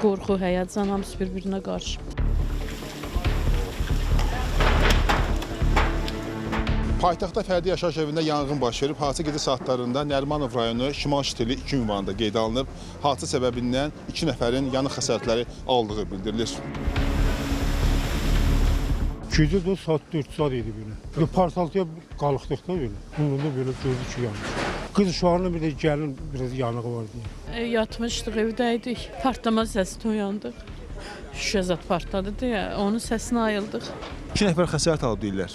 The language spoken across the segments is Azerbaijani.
Qorxu, həyəcan hamısı bir-birinə qarşı. Paytaxtda fərdi yaşayış evində yanğın baş verib. Hadisə gecə saatlarında Nərimanov rayonu Şimal Şitili 2 ünvanında qeydə alınıb. Hadisə səbəbindən 2 nəfərin yanıq xəsarətləri aldığı bildirilir. Gecə də saat 4 saat idi belə. Parsaltıya qalxdıqda belə. Bunun belə gördük ki, yanmış. Qız uşağının bir də gəlin biraz yanığı var deyə. Yatmışdıq, evdəydik. Partlama səsinə uyandıq. Şüşə zad partladı deyə onun səsinə ayıldıq. 2 nəfər xəsarət alıb deyirlər.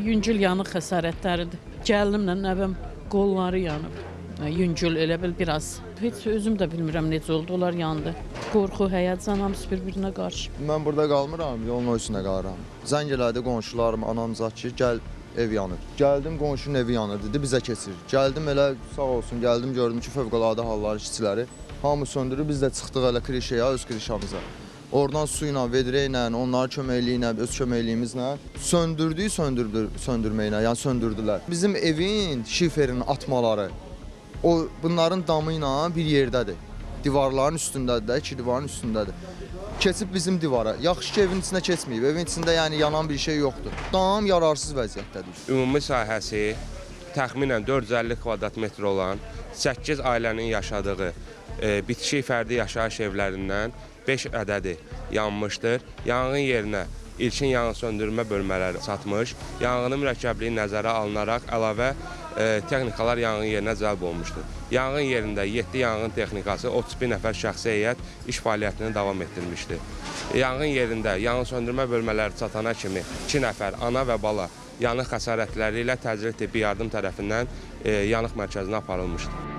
Yüngül yanıq xəsarətləridir. Gəlinimlə nəvəm qolları yanıb. Yüngül elə bil biraz. Heç özüm də bilmirəm necə oldu, onlar yandı. Qorxu, həyəcan hamısı bir-birinə qarşı. Mən burada qalmıram, yolun üstünə qalıram. Zəng elədi qonşularım, anam zat ki, gəl ev yanır. Gəldim qonşunun evi yanır dedi, bizə keçir. Gəldim elə sağ olsun, gəldim gördüm ki, fövqəladə hallar işçiləri hamı söndürür, biz də çıxdıq elə krişəyə, öz krişamıza. Oradan su ilə, vedrə ilə, onların köməkliyi ilə, öz köməkliyimizlə söndürdük, söndürməklə, yəni söndürdülər. Bizim evin şiferinin atmaları bunların damı ilə bir yerdədir. Divarların üstündədir, 2 divarın üstündədir. Keçib bizim divara. Yaxşı ki, evin içinə keçməyib. Evin içində yəni yanan bir şey yoxdur. Dam yararsız vəziyyətdədir. Ümumi sahəsi təxminən 450 kvadrat metr olan 8 ailənin yaşadığı bitişik fərdi yaşayış evlərindən 5 ədədi yanmışdır. Yanğın yerinə ilkin yanğın söndürmə bölmələri çatmış. Yanğının mürəkkəbliyi nəzərə alınaraq əlavə texnikalar yanğın yerinə cəlb olmuşdur. Yanğın yerində 7 yanğın texnikası, 31 nəfər şəxsi heyət iş fəaliyyətini davam etdirmişdir. Yanğın yerində yanğın söndürmə bölmələri çatana kimi 2 nəfər ana və bala yanıq xəsarətləri ilə təcili tibbi yardım tərəfindən yanıq mərkəzinə aparılmışdır.